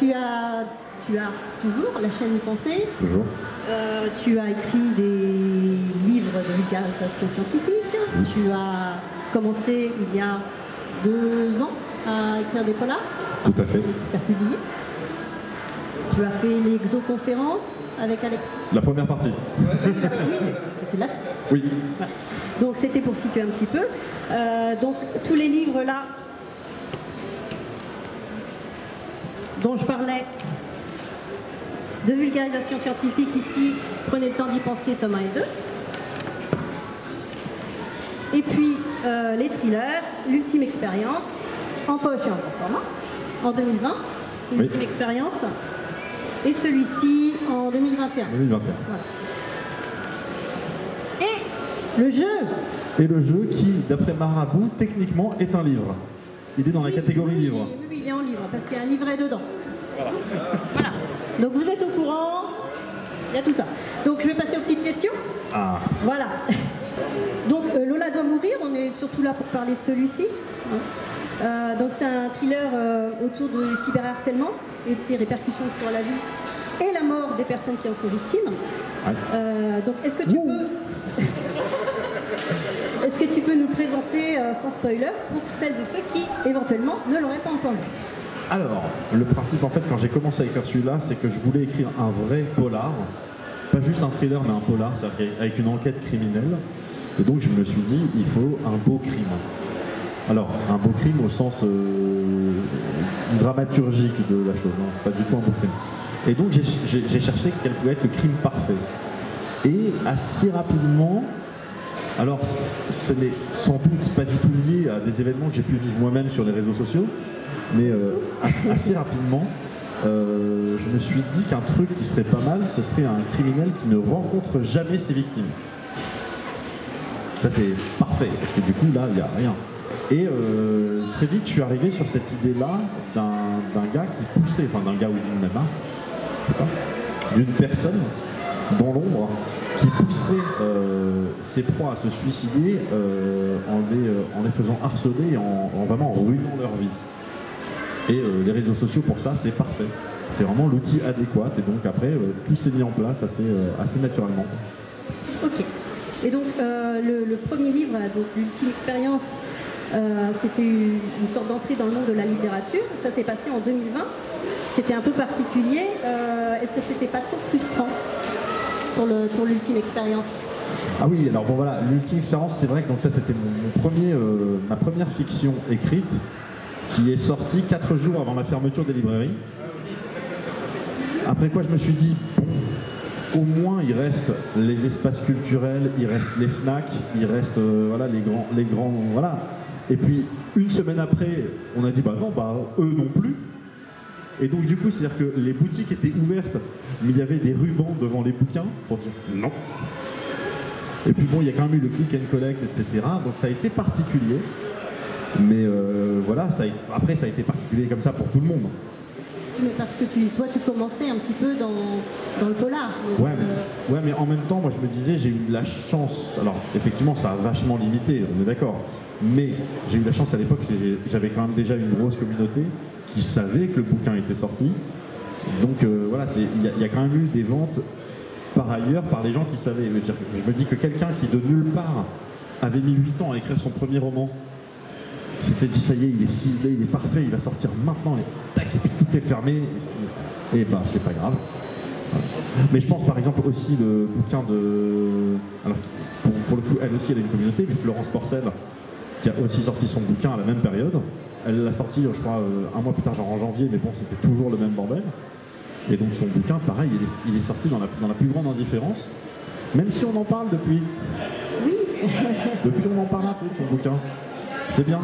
tu as toujours la chaîne Y Penser. Toujours. Tu as écrit des livres de vulgarisation scientifique. Oui. Tu as commencé il y a 2 ans à écrire des polars. Tout à fait. Et faire publier. Tu as fait l'exoconférence avec Alex. La première partie. Oui, tu l'as fait. Oui. Voilà. Donc c'était pour situer un petit peu. Donc tous les livres là dont je parlais de vulgarisation scientifique ici, prenez le temps d'y penser, tome 1 et 2. Et puis les thrillers, l'ultime expérience, en poche et en grand format, en 2020, l'ultime Oui. expérience, et celui-ci en 2021. 2021. Voilà. Et le jeu. Et le jeu qui, d'après Marabout, techniquement est un livre. Il est dans la catégorie oui, livre. Oui, il est en livre, parce qu'il y a un livret dedans. Voilà. Donc vous êtes au courant, il y a tout ça. Donc je vais passer aux petites questions. Ah. Voilà. Donc Lola doit mourir, on est surtout là pour parler de celui-ci. Donc c'est un thriller autour du cyberharcèlement et de ses répercussions sur la vie et la mort des personnes qui en sont victimes. Ouais. Donc est-ce que tu peux... Est-ce que tu peux nous présenter sans spoiler pour celles et ceux qui éventuellement ne l'auraient pas encore lu? Alors, le principe en fait quand j'ai commencé à écrire celui-là, c'est que je voulais écrire un vrai polar, pas juste un thriller mais un polar, c'est-à-dire avec une enquête criminelle. Et donc je me suis dit, il faut un beau crime. Alors, un beau crime au sens dramaturgique de la chose, hein, c'est pas du tout un beau crime. Et donc j'ai cherché quel pouvait être le crime parfait. Et assez rapidement, alors ce n'est sans doute pas du tout lié à des événements que j'ai pu vivre moi-même sur les réseaux sociaux, mais assez rapidement, je me suis dit qu'un truc qui serait pas mal, ce serait un criminel qui ne rencontre jamais ses victimes. Ça c'est parfait, parce que du coup là, il n'y a rien. Et très vite, je suis arrivé sur cette idée-là d'un gars qui pousserait, enfin d'un gars ou d'une nana, je sais pas, d'une personne dans l'ombre qui pousserait ses proies à se suicider en les faisant harceler et en vraiment ruinant leur vie. Et les réseaux sociaux pour ça, c'est parfait. C'est vraiment l'outil adéquat et donc après, tout s'est mis en place assez naturellement. Ok. Et donc le premier livre, donc l'ultime expérience, c'était une sorte d'entrée dans le monde de la littérature. Ça s'est passé en 2020. C'était un peu particulier. Est-ce que c'était pas trop frustrant pour l'ultime expérience? Ah oui, alors bon voilà, l'ultime expérience, c'est vrai que donc ça c'était ma première fiction écrite qui est sortie 4 jours avant la fermeture des librairies. Après quoi je me suis dit, au moins il reste les espaces culturels, il reste les FNAC, il reste voilà, les grands voilà. Et puis une semaine après, on a dit bah non, bah eux non plus. Et donc du coup, c'est-à-dire que les boutiques étaient ouvertes, mais il y avait des rubans devant les bouquins pour dire non. Et puis bon, il y a quand même eu le click and collect, etc. Donc ça a été particulier. Mais voilà, après ça a été particulier comme ça pour tout le monde. Mais parce que toi tu commençais un petit peu dans le polar. Donc, ouais, mais en même temps, moi je me disais, j'ai eu de la chance. Alors effectivement, ça a vachement limité, on est d'accord. Mais j'ai eu de la chance à l'époque, j'avais quand même déjà une grosse communauté qui savait que le bouquin était sorti. Donc voilà, il y a quand même eu des ventes par ailleurs par les gens qui savaient. Je me dis que quelqu'un qui de nulle part avait mis 8 ans à écrire son premier roman, s'était dit ça y est, il est ciselé, il est parfait, il va sortir maintenant, et tac, et puis tout est fermé, et bah c'est pas grave. Voilà. Mais je pense par exemple aussi le bouquin de... Alors pour le coup, elle aussi elle a une communauté, mais Florence Porcel, qui a aussi sorti son bouquin à la même période. Elle l'a sorti, je crois, un mois plus tard, genre en janvier, mais bon, c'était toujours le même bordel. Et donc son bouquin, pareil, il est sorti dans la plus grande indifférence, même si on en parle depuis. Oui. Depuis on en parle un peu de son bouquin. C'est bien.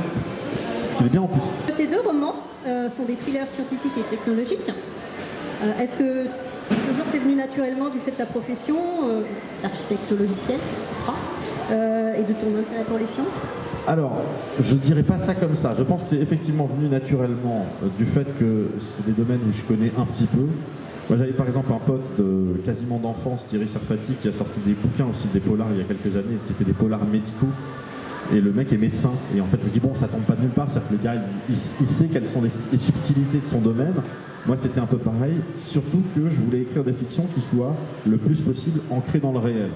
C'est bien en plus. Tes 2 romans sont des thrillers scientifiques et technologiques. Est-ce que toujours t'es venu naturellement du fait de ta profession d'architecte logiciel et de ton intérêt pour les sciences? Alors, je ne dirais pas ça comme ça. Je pense que c'est effectivement venu naturellement du fait que c'est des domaines où je connais un petit peu. Moi, j'avais par exemple un pote quasiment d'enfance, Thierry Sarfati, qui a sorti des bouquins aussi, des polars il y a quelques années, qui étaient des polars médicaux. Et le mec est médecin. Et en fait, je me dis, bon, ça tombe pas de nulle part. C'est-à-dire que le gars, il sait quelles sont les subtilités de son domaine. Moi, c'était un peu pareil. Surtout que je voulais écrire des fictions qui soient le plus possible ancrées dans le réel.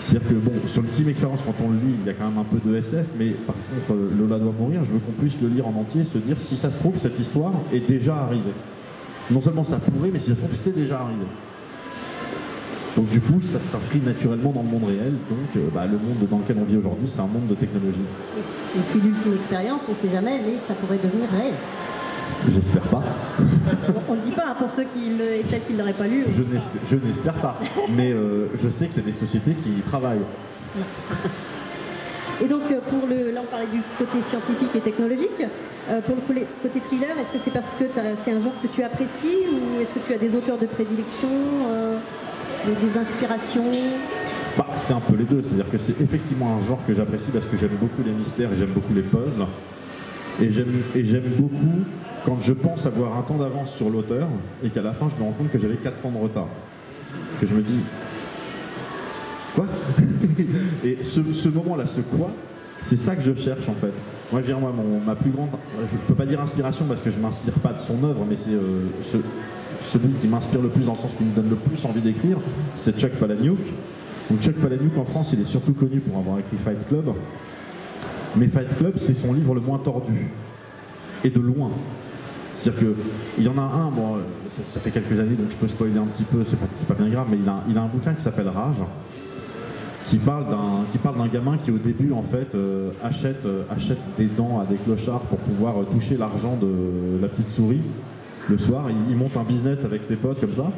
C'est-à-dire que, bon, sur l'ultime expérience, quand on le lit, il y a quand même un peu de SF, mais par contre, Lola doit mourir, je veux qu'on puisse le lire en entier et se dire, si ça se trouve, cette histoire est déjà arrivée. Non seulement ça pourrait, mais si ça se trouve, c'est déjà arrivé. Donc du coup, ça s'inscrit naturellement dans le monde réel. Donc le monde dans lequel on vit aujourd'hui, c'est un monde de technologie. Et puis l'ultime expérience, on ne sait jamais, mais ça pourrait devenir réel. J'espère pas. On ne le dit pas pour ceux et celles qui ne l'auraient pas lu. Je n'espère pas. Mais je sais qu'il y a des sociétés qui y travaillent. Et donc là on parlait du côté scientifique et technologique. Pour le côté thriller, est-ce que c'est parce que c'est un genre que tu apprécies ou est-ce que tu as des auteurs de prédilection, des inspirations? C'est un peu les deux, c'est-à-dire que c'est effectivement un genre que j'apprécie parce que j'aime beaucoup les mystères et j'aime beaucoup les puzzles. Et j'aime beaucoup quand je pense avoir un temps d'avance sur l'auteur et qu'à la fin je me rends compte que j'avais 4 ans de retard. Que je me dis, quoi? Et ce moment-là, ce quoi, c'est ça que je cherche en fait. Moi, je veux dire, ma plus grande, je ne peux pas dire inspiration parce que je ne m'inspire pas de son œuvre, mais c'est celui qui m'inspire le plus dans le sens qui me donne le plus envie d'écrire, c'est Chuck Palahniuk. Donc Chuck Palahniuk en France, il est surtout connu pour avoir écrit Fight Club. Mais Fight Club, c'est son livre le moins tordu. Et de loin. C'est-à-dire qu'il y en a un, bon, ça fait quelques années, donc je peux spoiler un petit peu, c'est pas bien grave, mais il a un bouquin qui s'appelle Rage, qui parle d'un gamin qui au début en fait achète des dents à des clochards pour pouvoir toucher l'argent de la petite souris le soir. Il monte un business avec ses potes comme ça.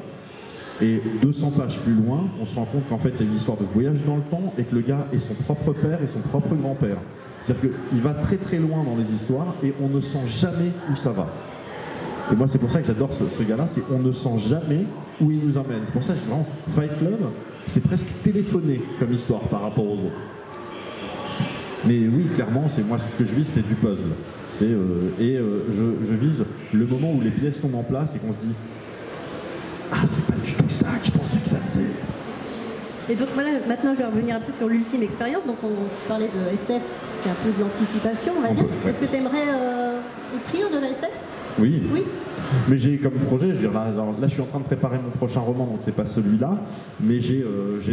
Et 200 pages plus loin, on se rend compte qu'en fait il y a une histoire de voyage dans le temps et que le gars est son propre père et son propre grand-père. C'est-à-dire qu'il va très très loin dans les histoires et on ne sent jamais où ça va. Et moi c'est pour ça que j'adore ce gars-là, c'est on ne sent jamais où il nous emmène. C'est pour ça que vraiment Fight Club, c'est presque téléphoné comme histoire par rapport aux autres. Mais oui, clairement, moi ce que je vise, c'est du puzzle. Je vise le moment où les pièces tombent en place et qu'on se dit « Ah, c'est pas du tout ça que je pensais que ça faisait ». Et donc voilà, maintenant je vais revenir un peu sur l'ultime expérience. Donc on parlait de SF, c'est un peu de l'anticipation, on va dire. Ouais. Est-ce que tu aimerais écrire de la SF? Oui. Mais j'ai comme projet, je veux dire, là je suis en train de préparer mon prochain roman, donc c'est pas celui-là, mais j'ai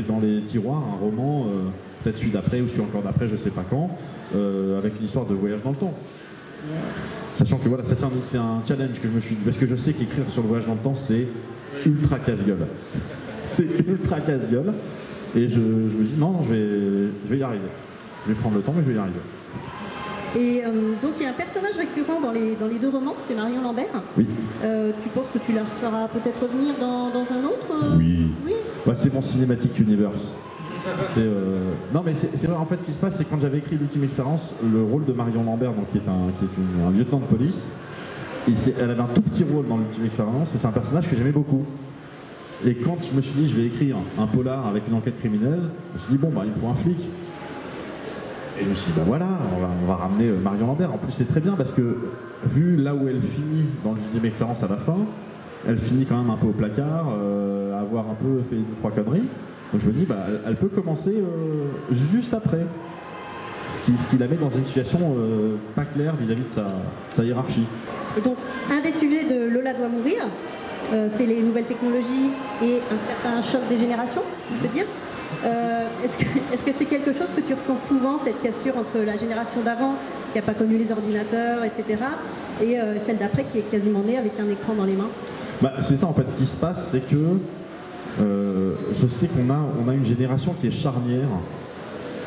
dans les tiroirs un roman, peut-être celui d'après ou celui encore d'après, je sais pas quand, avec une histoire de voyage dans le temps. Sachant que voilà, ça c'est un challenge que je me suis dit, parce que je sais qu'écrire sur le voyage dans le temps, c'est ultra casse-gueule. C'est ultra casse-gueule, et je me dis non, je vais y arriver. Je vais prendre le temps, mais je vais y arriver. Et donc il y a un personnage récurrent dans les 2 romans, c'est Marion Lambert. Oui. Tu penses que tu la feras peut-être revenir dans un autre Oui. C'est mon cinématique universe. Non mais c'est vrai, en fait ce qui se passe, c'est quand j'avais écrit l'ultime expérience, le rôle de Marion Lambert, donc, qui est un lieutenant de police, elle avait un tout petit rôle dans l'ultime expérience et c'est un personnage que j'aimais beaucoup. Et quand je me suis dit je vais écrire un polar avec une enquête criminelle, je me suis dit bon il me faut un flic. Et je me suis dit, voilà, on va ramener Marion Lambert. En plus, c'est très bien parce que, vu là où elle finit dans l'ultime expérience à la fin, elle finit quand même un peu au placard, à avoir un peu fait 2-3 conneries. Donc je me dis, elle peut commencer juste après. Ce qui la met dans une situation pas claire vis-à-vis de sa hiérarchie. Et donc, un des sujets de Lola doit mourir, c'est les nouvelles technologies et un certain choc des générations, on peut dire. Est-ce que c'est quelque chose que tu ressens souvent, cette cassure entre la génération d'avant, qui n'a pas connu les ordinateurs, etc., et celle d'après, qui est quasiment née avec un écran dans les mains? C'est ça, en fait, ce qui se passe, c'est que je sais qu'on a une génération qui est charnière.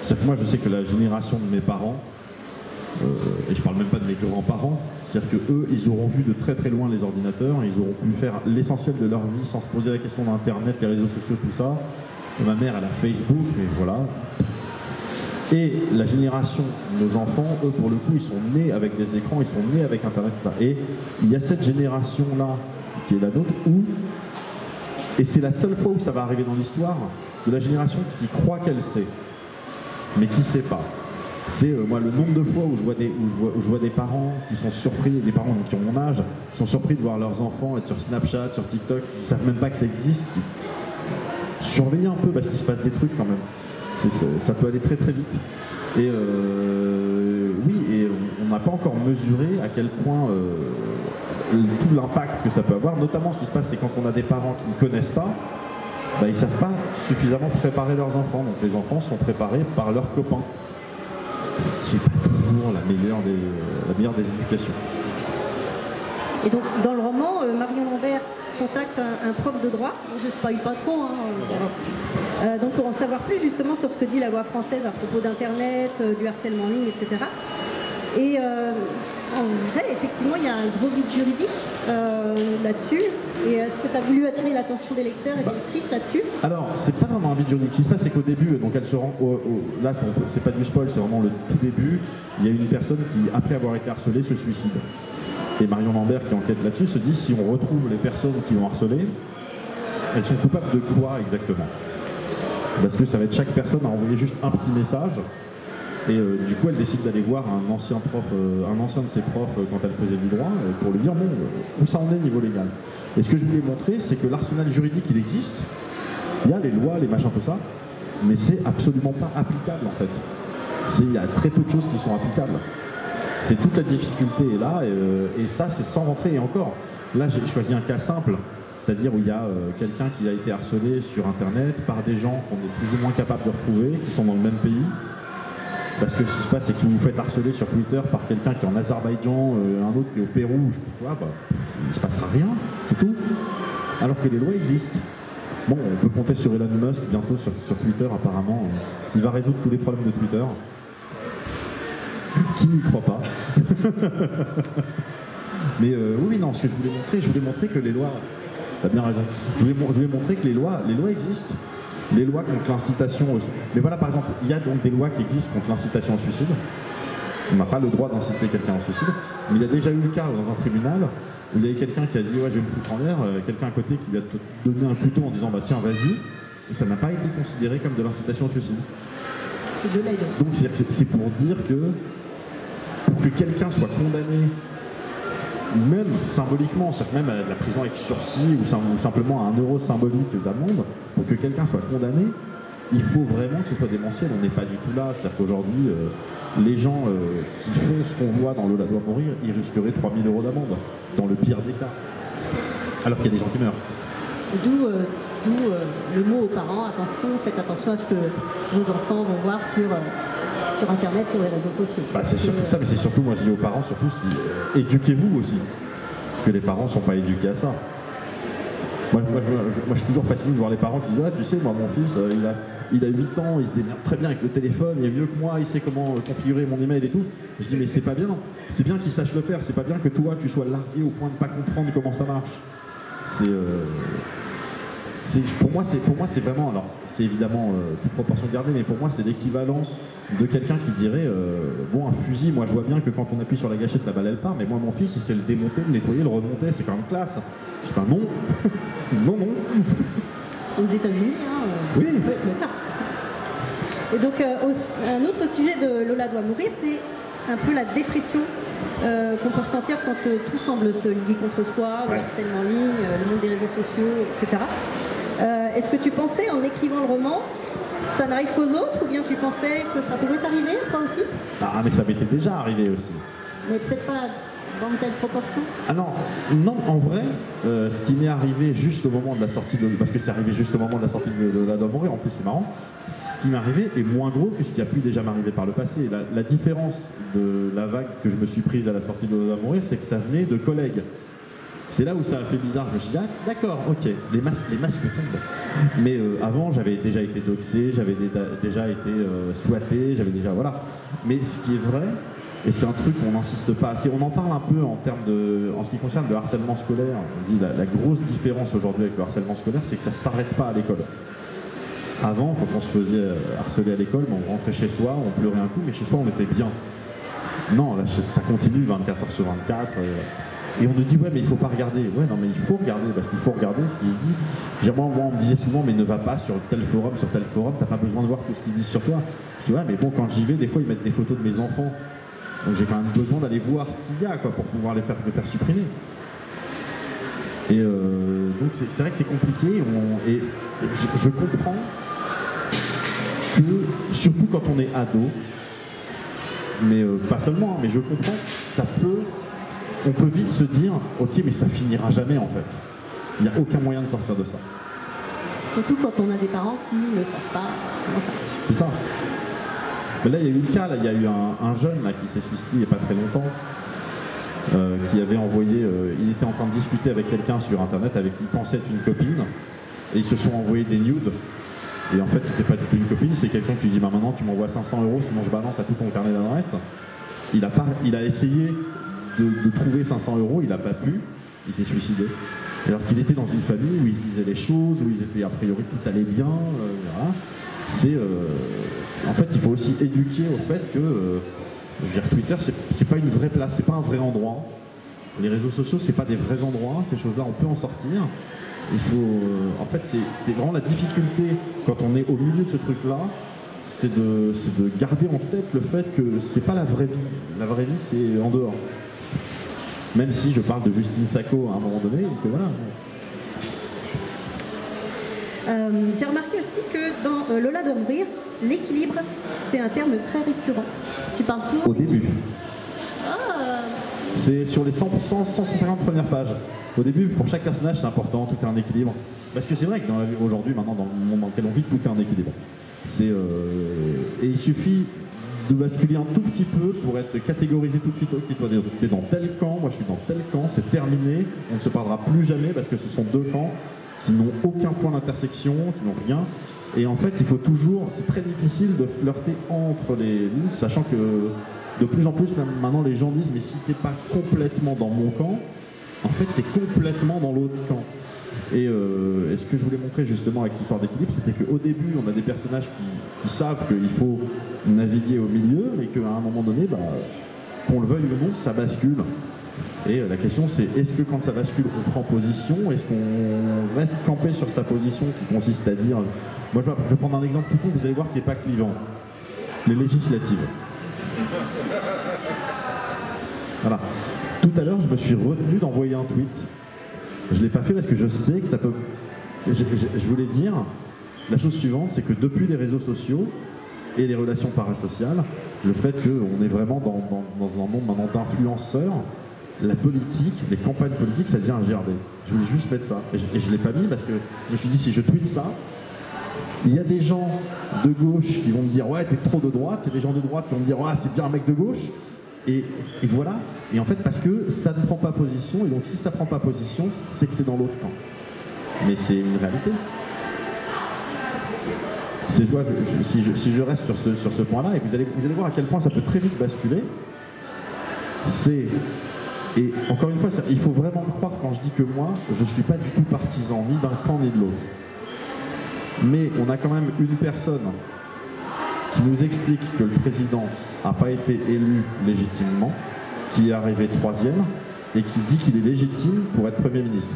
C'est-à-dire que moi, je sais que la génération de mes parents, et je parle même pas de mes grands-parents, c'est-à-dire qu'eux, ils auront vu de très très loin les ordinateurs, ils auront pu faire l'essentiel de leur vie sans se poser la question d'Internet, les réseaux sociaux, tout ça. Ma mère, elle a Facebook, et voilà. Et la génération de nos enfants, eux, pour le coup, ils sont nés avec des écrans, ils sont nés avec Internet, tout ça. Et il y a cette génération-là, qui est la nôtre, et c'est la seule fois où ça va arriver dans l'histoire, de la génération qui croit qu'elle sait, mais qui ne sait pas. C'est moi le nombre de fois où je vois des parents qui sont surpris, des parents qui ont mon âge, qui sont surpris de voir leurs enfants être sur Snapchat, sur TikTok, qui ne savent même pas que ça existe. Surveiller un peu parce qu'il se passe des trucs quand même. Ça peut aller très très vite. Et oui, et on n'a pas encore mesuré à quel point tout l'impact que ça peut avoir, notamment ce qui se passe, c'est quand on a des parents qui ne connaissent pas, bah, ils ne savent pas suffisamment préparer leurs enfants. Donc les enfants sont préparés par leurs copains. Ce qui n'est pas toujours la meilleure des éducations. Et donc, dans le roman, Marion Lambert contacte un prof de droit, je ne spoil pas trop, donc pour en savoir plus justement sur ce que dit la loi française à propos d'Internet, du harcèlement en ligne, etc. Et en vrai, effectivement, il y a un gros vide juridique là-dessus. Et est-ce que tu as voulu attirer l'attention des lecteurs et des lectrices là-dessus? Alors, c'est pas vraiment un vide juridique. Ce qui se passe, c'est qu'au début, donc elle se rend. Là, c'est pas du spoil, c'est vraiment le tout début. Il y a une personne qui, après avoir été harcelée, se suicide. Et Marion Lambert, qui enquête là-dessus, se dit si on retrouve les personnes qui l'ont harcelée, elles sont coupables de quoi exactement? Parce que ça va être chaque personne à envoyer juste un petit message. Et du coup, elle décide d'aller voir un ancien de ses profs quand elle faisait du droit, pour lui dire bon, où ça en est niveau légal. Et ce que je voulais montrer, c'est que l'arsenal juridique, il existe. Il y a les lois, les machins, tout ça, mais c'est absolument pas applicable en fait. Il y a très peu de choses qui sont applicables. C'est toute la difficulté est là, et ça, c'est sans rentrer. Et encore, là, j'ai choisi un cas simple, c'est-à-dire où il y a quelqu'un qui a été harcelé sur Internet par des gens qu'on est plus ou moins capable de retrouver, qui sont dans le même pays. Parce que ce qui se passe, c'est que si vous faites harceler sur Twitter par quelqu'un qui est en Azerbaïdjan, un autre qui est au Pérou, je sais pas quoi, il ne se passera rien, c'est tout. Alors que les lois existent. Bon, on peut compter sur Elon Musk bientôt sur Twitter, apparemment. Il va résoudre tous les problèmes de Twitter. Qui n'y croit pas? Mais oui, non, ce que je voulais montrer que les lois... T'as bien raison. Je voulais montrer que les lois existent. Les lois contre l'incitation... Mais voilà, par exemple, il y a donc des lois qui existent contre l'incitation au suicide. On n'a pas le droit d'inciter quelqu'un au suicide. Mais il y a déjà eu le cas dans un tribunal où il y avait quelqu'un qui a dit ouais, je vais me foutre en l'air, quelqu'un à côté qui lui a donné un couteau en disant bah tiens, vas-y. Et ça n'a pas été considéré comme de l'incitation au suicide. Donc c'est pour dire que pour que quelqu'un soit condamné, même symboliquement, c'est-à-dire même à de la prison avec sursis ou simplement à 1 euro symbolique d'amende, pour que quelqu'un soit condamné, il faut vraiment que ce soit démentiel. On n'est pas du tout là. C'est-à-dire qu'aujourd'hui, les gens qui font ce qu'on voit dans Le La doit mourir, ils risqueraient 3 000 euros d'amende, dans le pire des cas. Alors qu'il y a des gens qui meurent. D'où le mot aux parents, attention, faites attention à ce que vos enfants vont voir sur Internet, sur les réseaux sociaux. Bah, c'est surtout ça, mais c'est surtout, moi je dis aux parents, surtout, éduquez-vous aussi. Parce que les parents ne sont pas éduqués à ça. Moi, je suis toujours fasciné de voir les parents qui disent ah, tu sais, moi mon fils, il a 8 ans, il se démerde très bien avec le téléphone, il est mieux que moi, il sait comment configurer mon email et tout. Je dis mais c'est pas bien, c'est bien qu'il sache le faire, c'est pas bien que toi tu sois largué au point de ne pas comprendre comment ça marche. Pour moi c'est vraiment, alors c'est évidemment toute proportion gardée, mais pour moi c'est l'équivalent de quelqu'un qui dirait bon, un fusil, moi je vois bien que quand on appuie sur la gâchette la balle elle part, mais moi mon fils il sait le démonter, le nettoyer, le remonter, c'est quand même classe. Je dis ben non. Non. Aux États-Unis, oui. Le cas. Et donc un autre sujet de Lola doit mourir, c'est un peu la dépression qu'on peut ressentir quand tout semble se liguer contre soi, le harcèlement en ligne, le monde des réseaux sociaux, etc. Est-ce que tu pensais, en écrivant le roman, ça n'arrive qu'aux autres, ou bien tu pensais que ça pouvait t'arriver, toi aussi? Ah, mais ça m'était déjà arrivé aussi. Mais peut-être pas dans telle proportion? Ah non, en vrai, ce qui m'est arrivé juste au moment de la sortie de... Parce que c'est arrivé juste au moment de la sortie de La doit mourir, en plus c'est marrant. Ce qui m'est arrivé est moins gros que ce qui a pu déjà m'arriver par le passé. La différence de la vague que je me suis prise à la sortie de La doit mourir, c'est que ça venait de collègues. C'est là où ça a fait bizarre, je me suis dit, ah, d'accord, ok, les masques tombent. Mais avant, j'avais déjà été doxé, j'avais déjà été swatté, j'avais déjà, voilà. Mais ce qui est vrai, et c'est un truc qu'on n'insiste pas assez, on en parle un peu en ce qui concerne le harcèlement scolaire. On dit la grosse différence aujourd'hui avec le harcèlement scolaire, c'est que ça ne s'arrête pas à l'école. Avant, quand on se faisait harceler à l'école, on rentrait chez soi, on pleurait un coup, mais chez soi, on était bien. Non, là, ça continue 24 heures sur 24. Et on nous dit, ouais, mais il ne faut pas regarder. Ouais, non, mais il faut regarder, parce qu'il faut regarder ce qu'ils disent. Moi, on me disait souvent, mais ne va pas sur tel forum, t'as pas besoin de voir tout ce qu'ils disent sur toi. Tu vois, mais bon, quand j'y vais, des fois, ils mettent des photos de mes enfants. Donc j'ai quand même besoin d'aller voir ce qu'il y a, quoi, pour pouvoir les faire supprimer. Et donc c'est vrai que c'est compliqué. Et je comprends que, surtout quand on est ado, mais pas seulement, hein, mais je comprends que on peut vite se dire, ok, mais ça finira jamais en fait. Il n'y a aucun moyen de sortir de ça. Surtout quand on a des parents qui ne savent pas comment faire. C'est ça. Mais là, il y a eu le cas, là, il y a eu un jeune là, qui s'est suicidé il n'y a pas très longtemps, qui avait envoyé, il était en train de discuter avec quelqu'un sur internet avec qui il pensait être une copine, et ils se sont envoyés des nudes. Et en fait, c'était pas du tout une copine, c'est quelqu'un qui lui dit bah maintenant tu m'envoies 500 €, sinon je balance à tout ton carnet d'adresse. Il a essayé de trouver 500 €, il n'a pas pu, il s'est suicidé. Alors qu'il était dans une famille où ils se disaient les choses, où ils étaient a priori tout allait bien. Voilà. En fait, il faut aussi éduquer au fait que je veux dire, Twitter, c'est pas une vraie place, c'est pas un vrai endroit. Les réseaux sociaux, c'est pas des vrais endroits. Ces choses-là, on peut en sortir. Il faut, en fait, c'est vraiment la difficulté quand on est au milieu de ce truc-là, c'est de garder en tête le fait que c'est pas la vraie vie. La vraie vie, c'est en dehors. Même si je parle de Justine Sacco à un moment donné, que voilà. J'ai remarqué aussi que dans Lola doit mourir, l'équilibre, c'est un terme très récurrent. Tu parles souvent au début. Ah. C'est sur les 150 premières pages. Au début, pour chaque personnage, c'est important, tout est un équilibre. Parce que c'est vrai que dans la vie aujourd'hui, maintenant, dans le monde dans lequel on vit, tout est un équilibre. Et il suffit de basculer un tout petit peu pour être catégorisé tout de suite. Ok, toi, tu es dans tel camp, moi je suis dans tel camp, c'est terminé, on ne se parlera plus jamais parce que ce sont deux camps qui n'ont aucun point d'intersection, qui n'ont rien. Et en fait, il faut toujours, c'est très difficile de flirter entre les lignes, sachant que de plus en plus, maintenant, les gens disent, mais si t'es pas complètement dans mon camp, en fait, t'es complètement dans l'autre camp. Et ce que je voulais montrer justement avec cette histoire d'équilibre, c'était qu'au début, on a des personnages qui savent qu'il faut naviguer au milieu, et qu'à un moment donné, bah, qu'on le veuille ou non, ça bascule. Et la question c'est, est-ce que quand ça bascule, on prend position? Est-ce qu'on reste campé sur sa position qui consiste à dire... Moi je vais prendre un exemple tout court, vous allez voir qui n'est pas clivant. Les législatives. Voilà. Tout à l'heure, je me suis retenu d'envoyer un tweet. Je ne l'ai pas fait parce que je sais que ça peut... Je voulais dire, la chose suivante, c'est que depuis les réseaux sociaux et les relations parasociales, le fait qu'on est vraiment dans un monde maintenant d'influenceurs, la politique, les campagnes politiques, ça devient un GRD. Je voulais juste mettre ça. Et je ne l'ai pas mis parce que je me suis dit, si je tweete ça, il y a des gens de gauche qui vont me dire, ouais, t'es trop de droite. Il y a des gens de droite qui vont me dire, ouais, c'est bien un mec de gauche. Et voilà. Et en fait, parce que ça ne prend pas position, et donc si ça ne prend pas position, c'est que c'est dans l'autre camp. Mais c'est une réalité. Si je reste sur ce point-là, et vous allez voir à quel point ça peut très vite basculer, et encore une fois, il faut vraiment me croire quand je dis que moi, je ne suis pas du tout partisan, ni d'un camp ni de l'autre. Mais on a quand même une personne qui nous explique que le président n'a pas été élu légitimement, qui est arrivé 3e, et qui dit qu'il est légitime pour être Premier ministre.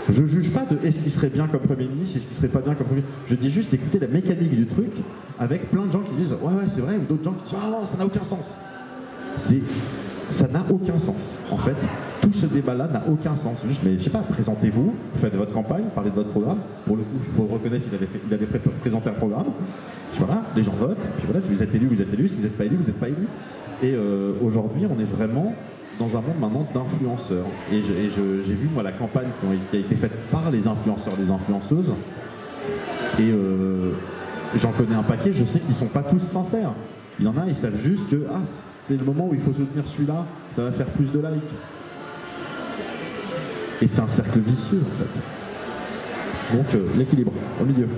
Je ne juge pas de est-ce qu'il serait bien comme Premier ministre, est-ce qu'il serait pas bien comme Premier ministre. Je dis juste écoutez la mécanique du truc, avec plein de gens qui disent ouais c'est vrai, ou d'autres gens qui disent oh non, ça n'a aucun sens. Ça n'a aucun sens. En fait, tout ce débat-là n'a aucun sens. Juste, mais je sais pas, présentez-vous, faites votre campagne, parlez de votre programme. Pour le coup, il faut reconnaître qu'il avait présenté un programme. Voilà, les gens votent. Puis voilà, si vous êtes élu, vous êtes élu. Si vous n'êtes pas élu, vous n'êtes pas élu. Et aujourd'hui, on est vraiment dans un monde maintenant d'influenceurs. Et j'ai vu, moi, la campagne qui a été faite par les influenceurs, les influenceuses. Et j'en connais un paquet, je sais qu'ils ne sont pas tous sincères. Il y en a, ils savent juste que c'est le moment où il faut soutenir celui-là, ça va faire plus de likes. Et c'est un cercle vicieux, en fait. Donc, l'équilibre, au milieu.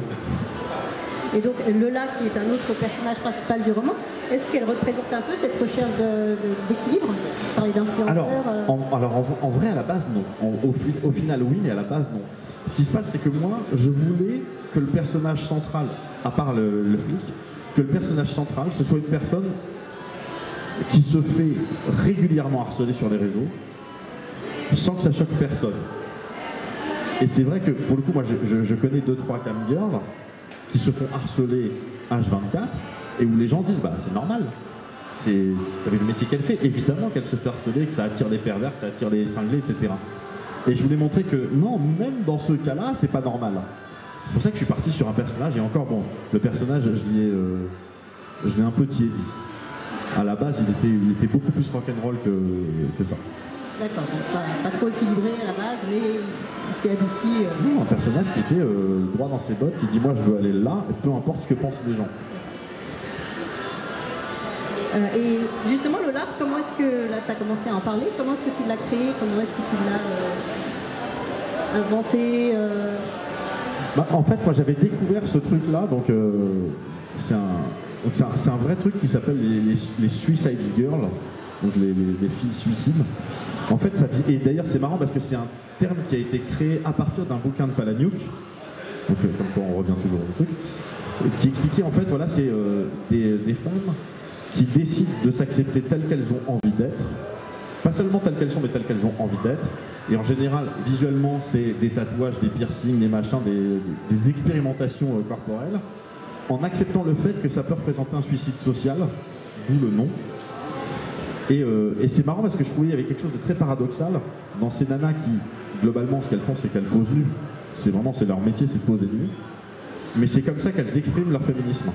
Et donc, Lola, qui est un autre personnage principal du roman, est-ce qu'elle représente un peu cette recherche d'équilibre? Parler d'influenceurs en vrai, à la base, non. Au final, oui, mais à la base, non. Ce qui se passe, c'est que moi, je voulais que le personnage central, à part le flic, que le personnage central, ce soit une personne qui se fait régulièrement harceler sur les réseaux, sans que ça choque personne. Et c'est vrai que, pour le coup, moi, je connais 2-3 camgirls qui se font harceler H24, et où les gens disent, bah, c'est normal. Avec le métier qu'elle fait, évidemment qu'elle se fait harceler, que ça attire les pervers, que ça attire les cinglés, etc. Et je voulais montrer que, non, même dans ce cas-là, c'est pas normal. C'est pour ça que je suis parti sur un personnage, et encore, bon, le personnage, je l'ai un peu tiédi. à la base, il était beaucoup plus rock'n'roll que ça. D'accord, donc pas trop équilibré à la base, mais il s'est adouci. Non, un personnage qui était droit dans ses bottes, qui dit moi je veux aller là, et peu importe ce que pensent les gens. Et justement, le LARP, comment est-ce que, là tu as commencé à en parler, comment est-ce que tu l'as créé, comment est-ce que tu l'as inventé Bah, en fait, moi j'avais découvert ce truc-là, donc c'est un vrai truc qui s'appelle les Suicide Girls, donc les filles suicides. En fait, et d'ailleurs c'est marrant parce que c'est un terme qui a été créé à partir d'un bouquin de Palahniuk, donc comme quoi on revient toujours au truc, qui expliquait en fait, voilà, c'est des femmes qui décident de s'accepter telles qu'elles ont envie d'être, pas seulement telles qu'elles sont, mais telles qu'elles ont envie d'être. Et en général, visuellement, c'est des tatouages, des piercings, des machins, des expérimentations corporelles, en acceptant le fait que ça peut représenter un suicide social, d'où le nom. Et c'est marrant parce que je trouvais qu'il y avait quelque chose de très paradoxal dans ces nanas qui, globalement, ce qu'elles font, c'est qu'elles posent nues. C'est leur métier, c'est de poser nues. Mais c'est comme ça qu'elles expriment leur féminisme.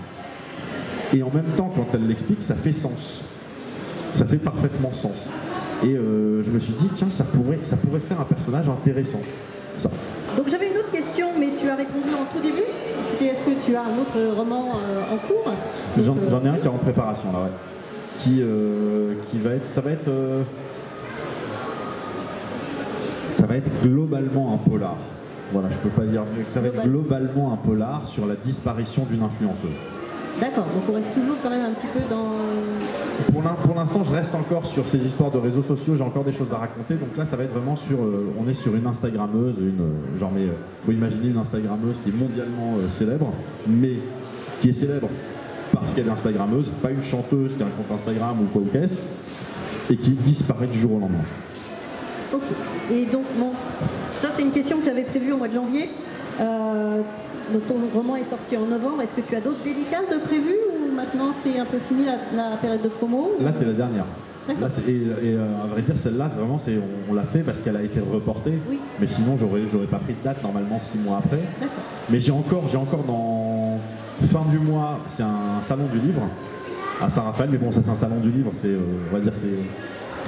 Et en même temps, quand elles l'expliquent, ça fait sens. Ça fait parfaitement sens. Et je me suis dit, tiens, ça pourrait faire un personnage intéressant. Ça. Donc j'avais une autre question, mais tu as répondu en tout début. C'était est-ce que tu as un autre roman en cours? J'en ai un qui est en préparation, là, ouais. Ça va être globalement un polar. Voilà, je peux pas dire mieux. Ça va être globalement un polar sur la disparition d'une influenceuse. D'accord, donc on reste toujours quand même un petit peu dans... Pour l'instant, je reste encore sur ces histoires de réseaux sociaux, j'ai encore des choses à raconter. Donc là, ça va être vraiment sur... on est sur une Instagrammeuse, faut imaginer une Instagrammeuse qui est mondialement célèbre, mais qui est célèbre parce qu'elle est Instagrammeuse, pas une chanteuse qui a un compte Instagram ou quoi ou qu'est-ce, et qui disparaît du jour au lendemain. Ok, et donc, bon, ça c'est une question que j'avais prévue au mois de janvier. Donc ton roman est sorti en novembre. Est-ce que tu as d'autres dédicaces de prévues ou maintenant c'est un peu fini la période de promo? Là c'est la dernière. Là, à vrai dire celle-là vraiment on l'a fait parce qu'elle a été reportée. Oui. Mais sinon j'aurais pas pris de date normalement 6 mois après. Mais j'ai encore dans fin du mois, c'est un salon du livre à Saint-Raphaël. Mais bon ça c'est un salon du livre, on va dire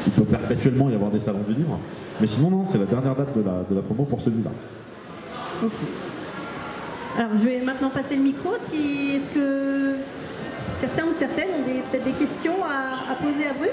il peut perpétuellement y avoir des salons du livre. Mais sinon non, c'est la dernière date de la promo pour celui-là. Ok. Alors je vais maintenant passer le micro. Est-ce que certains ou certaines ont peut-être des questions à poser à Bruce?